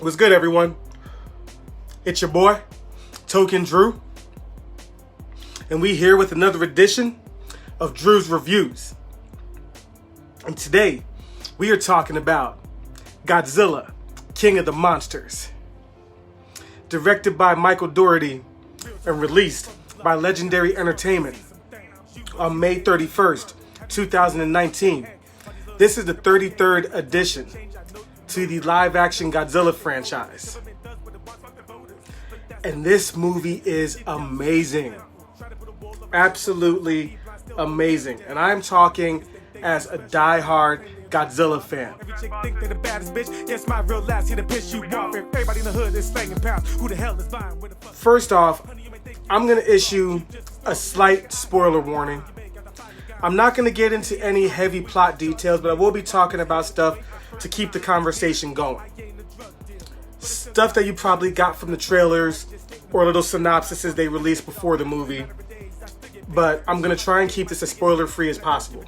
What's good, everyone? It's your boy, Token Drew, and we here with another edition of Drew's Reviews. And today, we are talking about Godzilla, King of the Monsters. Directed by Michael Dougherty and released by Legendary Entertainment on May 31st, 2019. This is the 33rd edition to the live-action Godzilla franchise. And this movie is amazing. Absolutely amazing. And I'm talking as a die-hard Godzilla fan. First off, I'm going to issue a slight spoiler warning. I'm not going to get into any heavy plot details, but I will be talking about stuff to keep the conversation going. Stuff that you probably got from the trailers or little synopsises they released before the movie. But I'm going to try and keep this as spoiler-free as possible.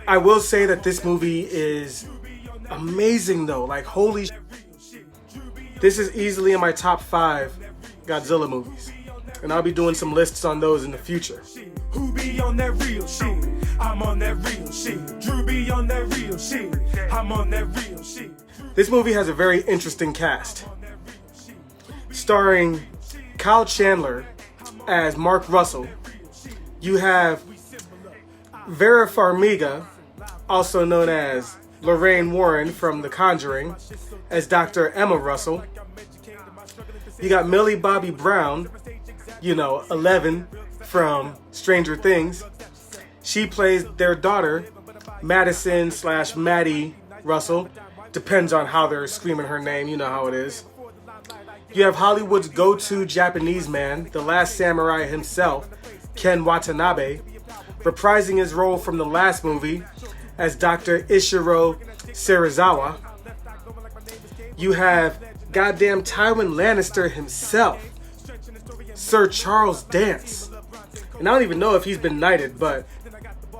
I will say that this movie is amazing though. Like, holy shit. This is easily in my top 5 Godzilla movies. And I'll be doing some lists on those in the future. Who be on that real shit? I'm on that real shit. Drew be on that real shit. I'm on that real shit. This movie has a very interesting cast. Starring Kyle Chandler as Mark Russell. You have Vera Farmiga, also known as Lorraine Warren from The Conjuring, as Dr. Emma Russell. You got Millie Bobby Brown, 11 from Stranger Things. She plays their daughter, Madison/Maddie Russell. Depends on how they're screaming her name, you know how it is. You have Hollywood's go-to Japanese man, the last samurai himself, Ken Watanabe, reprising his role from the last movie as Dr. Ishiro Serizawa. You have goddamn Tywin Lannister himself, Sir Charles Dance. And I don't even know if he's been knighted, but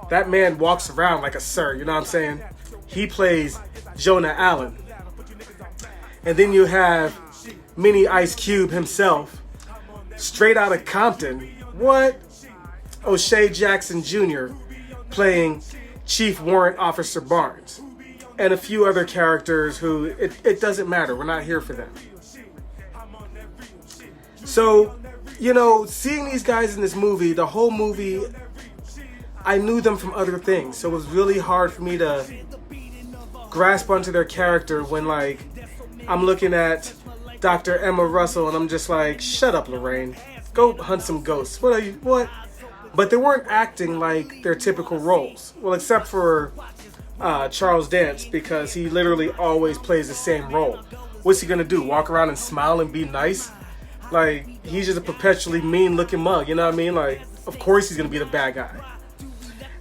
that man walks around like a sir, you know what I'm saying? He plays Jonah Allen. And then you have Mini Ice Cube himself, straight out of Compton. What? O'Shea Jackson Jr. playing Chief Warrant Officer Barnes. And a few other characters who, it doesn't matter. We're not here for them. So, seeing these guys in this movie, the whole movie, I knew them from other things. So it was really hard for me to grasp onto their character when, I'm looking at Dr. Emma Russell and I'm just like, shut up, Lorraine. Go hunt some ghosts. What? But they weren't acting like their typical roles. Well, except for Charles Dance, because he literally always plays the same role. What's he gonna do? Walk around and smile and be nice? He's just a perpetually mean-looking mug, you know what I mean? Of course he's gonna be the bad guy.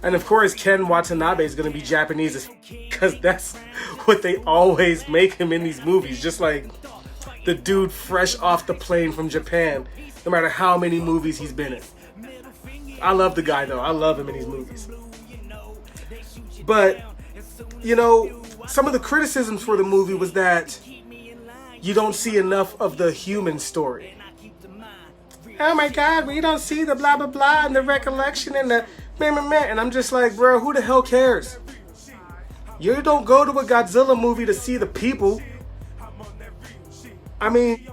And of course Ken Watanabe is gonna be Japanese, because that's what they always make him in these movies. Just like the dude fresh off the plane from Japan, no matter how many movies he's been in. I love the guy though. I love him in these movies. But, some of the criticisms for the movie was that you don't see enough of the human story. Oh my God, we don't see the blah blah blah and the recollection and the meh. And I'm just like, bro, who the hell cares? You don't go to a Godzilla movie to see the people. I mean,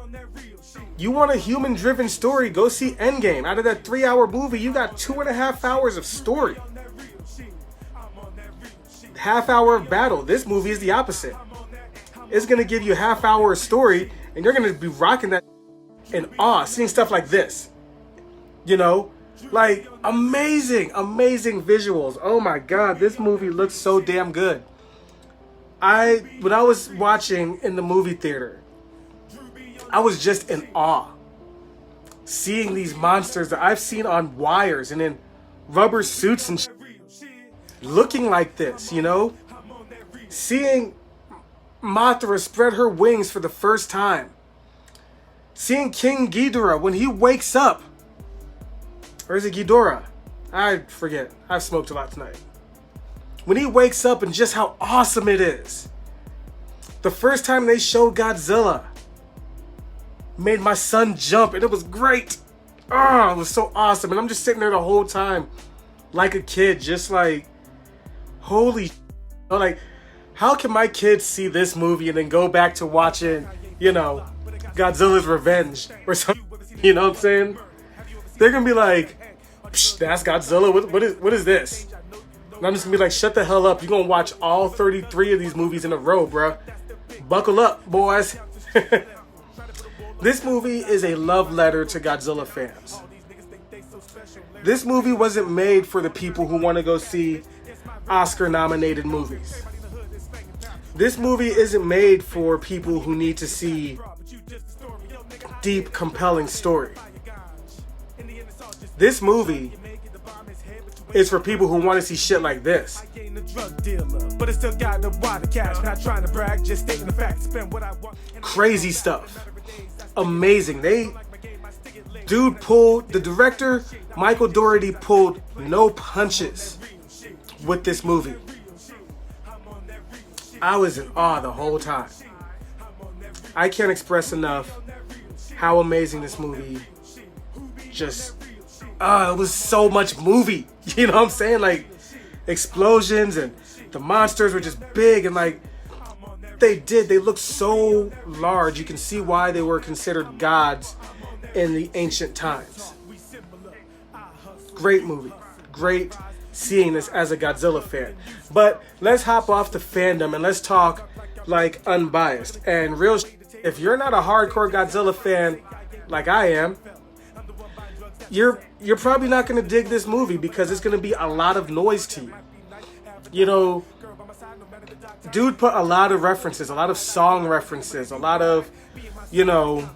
you want a human-driven story, go see Endgame. Out of that 3-hour movie, you got 2.5 hours of story. Half hour of battle. This movie is the opposite. It's going to give you a half hour of story, and you're going to be rocking that in awe, seeing stuff like this. Amazing visuals. Oh my God, this movie looks so damn good. When I was watching in the movie theater, I was just in awe. Seeing these monsters that I've seen on wires and in rubber suits and looking like this, Seeing Mothra spread her wings for the first time. Seeing King Ghidorah when he wakes up. Or is it Ghidorah? I forget. I've smoked a lot tonight. When he wakes up and just how awesome it is. The first time they showed Godzilla made my son jump, and it was great. Oh, it was so awesome. And I'm just sitting there the whole time like a kid, just like, holy shit. Like, how can my kids see this movie and then go back to watching, you know, Godzilla's Revenge or something? You know what I'm saying? They're gonna be like, that's Godzilla. What is this? And I'm just gonna be like, shut the hell up. You're gonna watch all 33 of these movies in a row, bruh. Buckle up, boys. This movie is a love letter to Godzilla fans. This movie wasn't made for the people who want to go see Oscar-nominated movies. This movie isn't made for people who need to see deep, compelling story. This movie is for people who want to see shit like this. Crazy stuff. Amazing. The director, Michael Dougherty, pulled no punches with this movie. I was in awe the whole time. I can't express enough how amazing this movie just, it was so much movie. You know what I'm saying? Like, explosions and the monsters were just big, and like, they looked so large. You can see why they were considered gods in the ancient times. Great movie. Great seeing this as a Godzilla fan. But let's hop off the fandom and let's talk like unbiased and real. If you're not a hardcore Godzilla fan like I am, you're probably not going to dig this movie because it's going to be a lot of noise to you. You know, dude put a lot of references, a lot of song references, a lot of, you know,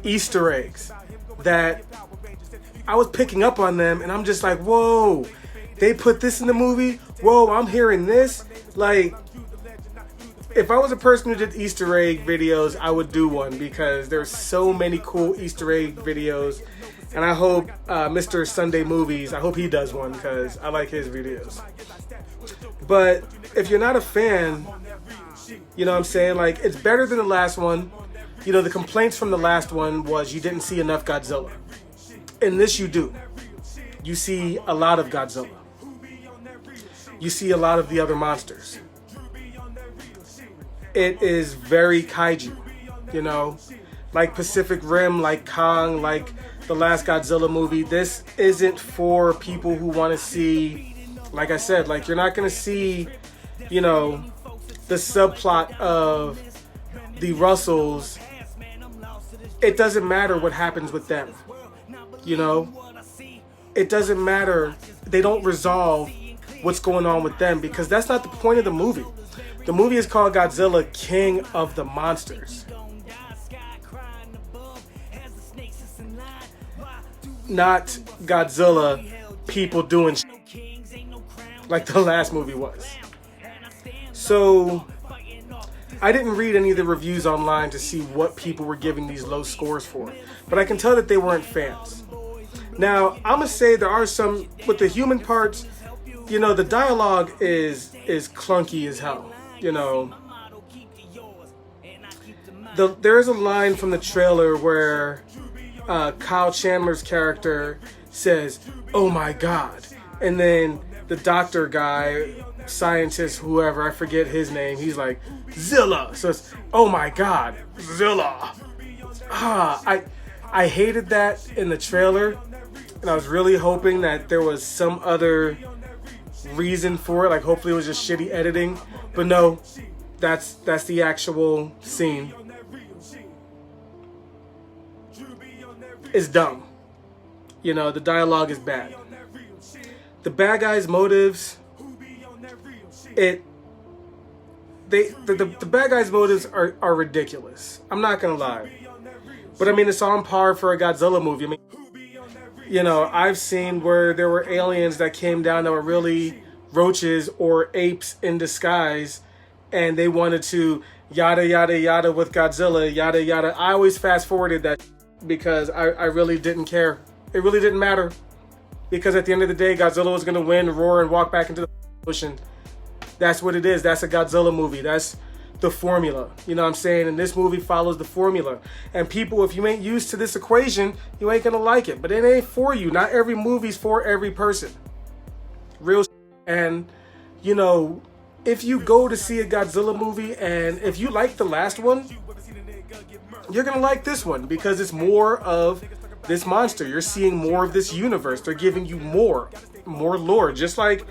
Easter eggs that I was picking up on them, and I'm just like, whoa, they put this in the movie? Whoa, I'm hearing this? Like, if I was a person who did Easter egg videos, I would do one because there's so many cool Easter egg videos. And I hope Mr. Sunday Movies, I hope he does one because I like his videos. But if you're not a fan, you know what I'm saying? Like, it's better than the last one. You know, the complaints from the last one was you didn't see enough Godzilla. In this, you do. You see a lot of Godzilla. You see a lot of the other monsters. It is very kaiju, you know? Like Pacific Rim, like Kong, like the last Godzilla movie. This isn't for people who want to see, like I said, like, you're not going to see, you know, the subplot of the Russells. It doesn't matter what happens with them, you know? It doesn't matter. They don't resolve what's going on with them because that's not the point of the movie. The movie is called Godzilla, King of the Monsters. Not Godzilla, people doing shit like the last movie was. So, I didn't read any of the reviews online to see what people were giving these low scores for, but I can tell that they weren't fans. Now, I'm gonna say there are some, with the human parts, you know, the dialogue is clunky as hell, you know. There's a line from the trailer where Kyle Chandler's character says, "Oh my God," and then the doctor guy, scientist, whoever, I forget his name, he's like, "Zilla." So it's, "Oh my God, Zilla." I hated that in the trailer, and I was really hoping that there was some other reason for it, like hopefully it was just shitty editing, but no, that's the actual scene. It's dumb. You know, the dialogue is bad. The bad guys' motives, the bad guys' motives are ridiculous. I'm not gonna lie. But I mean, it's on par for a Godzilla movie. I mean, you know, I've seen where there were aliens that came down that were really roaches or apes in disguise, and they wanted to yada yada yada with Godzilla, yada yada. I always fast forwarded that because I really didn't care. It really didn't matter. Because at the end of the day, Godzilla was going to win, roar, and walk back into the ocean. That's what it is. That's a Godzilla movie. That's the formula. You know what I'm saying? And this movie follows the formula. And people, if you ain't used to this equation, you ain't gonna like it. But it ain't for you. Not every movie's for every person. Real shit. And, you know, if you go to see a Godzilla movie and if you like the last one, you're gonna like this one because it's more of this monster. You're seeing more of this universe. They're giving you more lore. Just like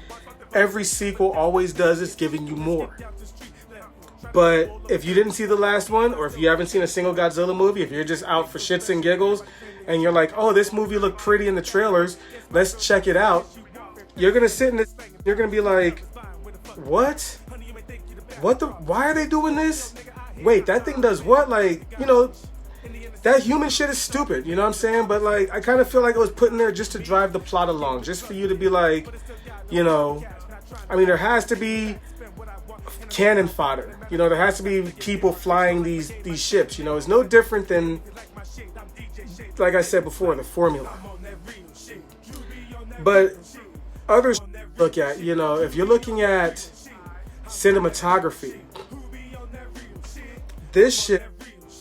every sequel always does, it's giving you more. But if you didn't see the last one, or if you haven't seen a single Godzilla movie, if you're just out for shits and giggles, and you're like, oh, this movie looked pretty in the trailers, let's check it out. You're gonna sit in this, you're gonna be like, what? Why are they doing this? Wait, that thing does what? Like, you know, that human shit is stupid, you know what I'm saying? But like, I kind of feel like it was put in there just to drive the plot along, just for you to be like, you know, I mean, there has to be cannon fodder. You know, there has to be people flying these ships. You know, it's no different than, like I said before, the formula. But others look at, you know, if you're looking at cinematography, this shit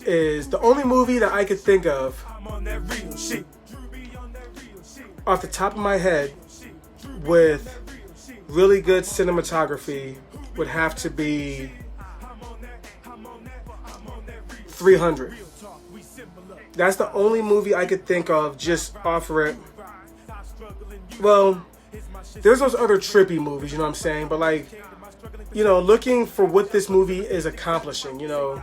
is the only movie that I could think of off the top of my head with really good cinematography would have to be 300. That's the only movie I could think of just offer it. Well, there's those other trippy movies, you know what I'm saying? But like, you know, looking for what this movie is accomplishing, you know,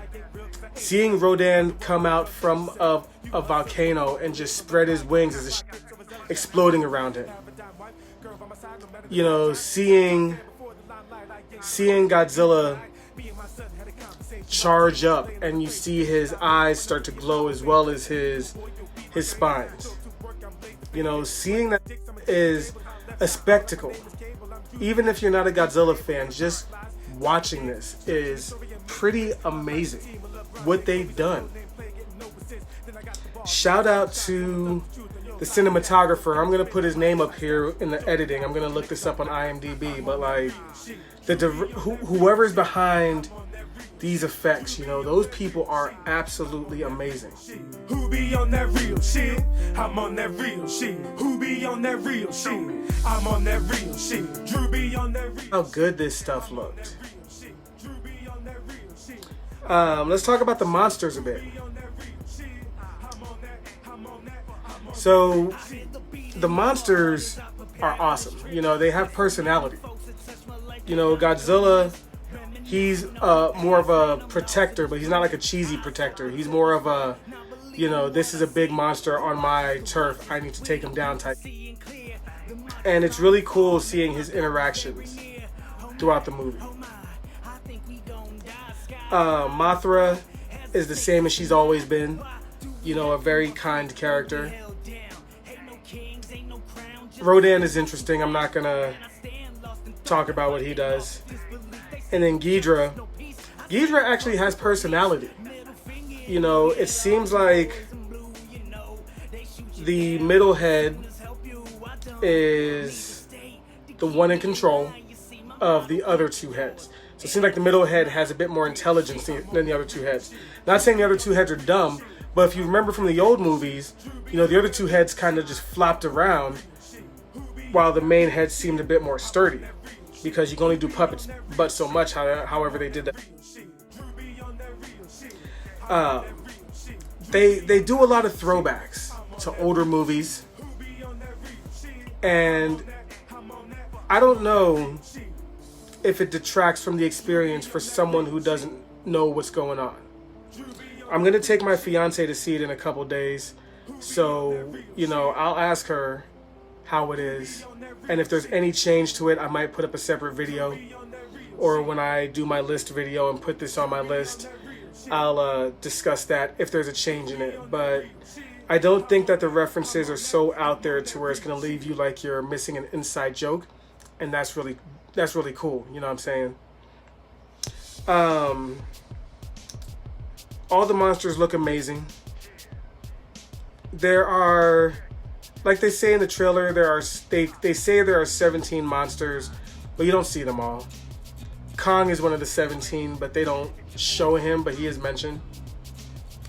seeing Rodan come out from a volcano and just spread his wings as a exploding around him. You know, seeing Godzilla charge up and you see his eyes start to glow as well as his spines. You know, seeing that is a spectacle. Even if you're not a Godzilla fan, just watching this is pretty amazing what they've done. Shout out to the cinematographer. I'm gonna put his name up here in the editing. I'm gonna look this up on IMDb, but like whoever's behind these effects, you know, those people are absolutely amazing. Who be on that real shit? I'm on that real shit. Who be on that real shit? I'm on that real shit. Drew be on that real. How good this stuff looked. Let's talk about the monsters a bit. So the monsters are awesome. You know, they have personality. You know, Godzilla, he's more of a protector, but he's not like a cheesy protector. He's more of a, you know, this is a big monster on my turf, I need to take him down type. And it's really cool seeing his interactions throughout the movie. Mothra is the same as she's always been. You know, a very kind character. Rodan is interesting. I'm not gonna talk about what he does. And then Ghidra actually has personality. You know, it seems like the middle head is the one in control of the other two heads. So it seems like the middle head has a bit more intelligence than the other two heads. Not saying the other two heads are dumb, but if you remember from the old movies, you know, the other two heads kind of just flopped around while the main head seemed a bit more sturdy, because you can only do puppets but so much, however they did that. They do a lot of throwbacks to older movies, and I don't know if it detracts from the experience for someone who doesn't know what's going on. I'm gonna take my fiance to see it in a couple days, so, you know, I'll ask her how it is, and if there's any change to it, I might put up a separate video, or when I do my list video and put this on my list, I'll discuss that if there's a change in it. But I don't think that the references are so out there to where it's gonna leave you like you're missing an inside joke, and that's really cool, you know what I'm saying? All the monsters look amazing. There are, like they say in the trailer, they say there are 17 monsters, but you don't see them all. Kong is one of the 17, but they don't show him, but he is mentioned.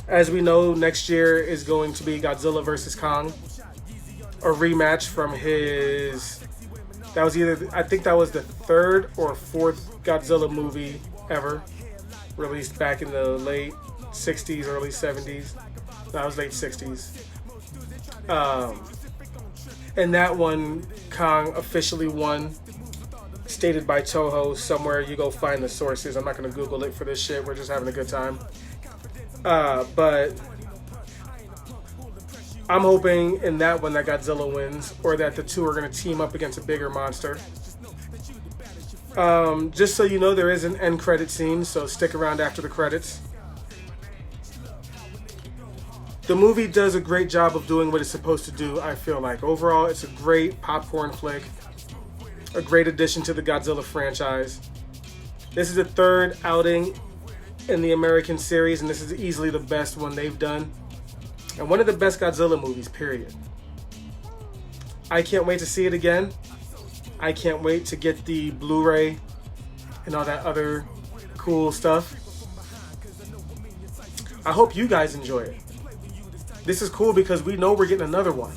As we know, next year is going to be Godzilla vs. Kong. A rematch from his... That was either... I think that was the third or fourth Godzilla movie ever. Released back in the late 60s, early 70s. That was late 60s. And that one, Kong officially won. Stated by Toho somewhere. You go find the sources. I'm not going to Google it for this shit. We're just having a good time. But I'm hoping in that one that Godzilla wins, or that the two are going to team up against a bigger monster. Just so you know, there is an end credit scene, so stick around after the credits. The movie does a great job of doing what it's supposed to do, I feel like. Overall, it's a great popcorn flick. A great addition to the Godzilla franchise. This is the third outing in the American series, and this is easily the best one they've done. And one of the best Godzilla movies, period. I can't wait to see it again. I can't wait to get the Blu-ray and all that other cool stuff. I hope you guys enjoy it. This is cool because we know we're getting another one.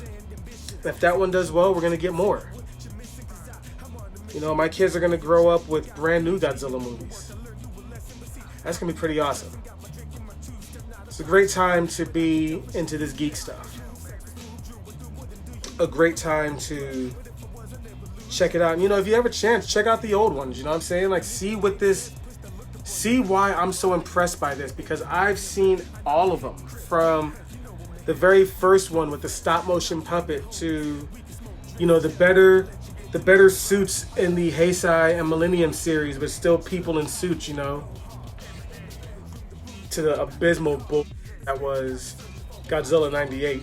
If that one does well, we're going to get more. You know, my kids are going to grow up with brand new Godzilla movies. That's going to be pretty awesome. It's a great time to be into this geek stuff. A great time to check it out. And, you know, if you have a chance, check out the old ones. You know what I'm saying? Like, see why I'm so impressed by this. Because I've seen all of them. From the very first one with the stop motion puppet to, you know, the better suits in the Heisei and Millennium series, but still people in suits, you know, to the abysmal bull that was Godzilla 98.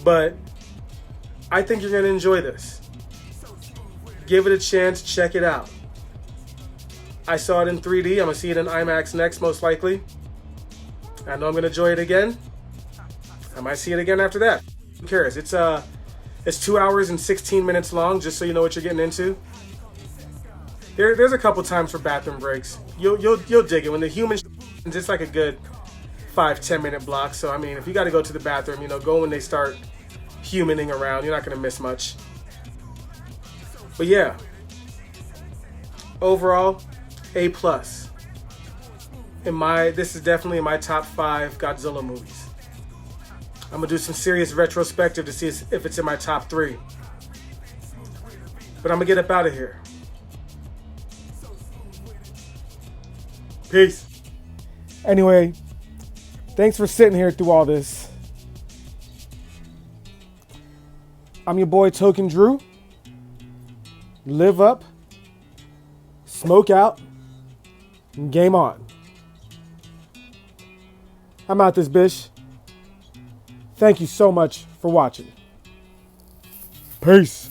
But I think you're going to enjoy this. Give it a chance, check it out. I saw it in 3D. I'm going to see it in IMAX next, most likely. I know I'm going to enjoy it again. I might see it again after that. Who cares? It's 2 hours and 16 minutes long, just so you know what you're getting into. There's a couple times for bathroom breaks. You'll dig it. When the human it's like a good 5-10 minute block. So I mean, if you got to go to the bathroom, you know, go when they start humaning around. You're not gonna miss much. But yeah, overall, A+. This is definitely in my top 5 Godzilla movies. I'm gonna do some serious retrospective to see if it's in my top 3. But I'm gonna get up out of here. Peace. Anyway, thanks for sitting here through all this. I'm your boy Token Drew. Live up, smoke out, and game on. I'm out this bitch. Thank you so much for watching. Peace.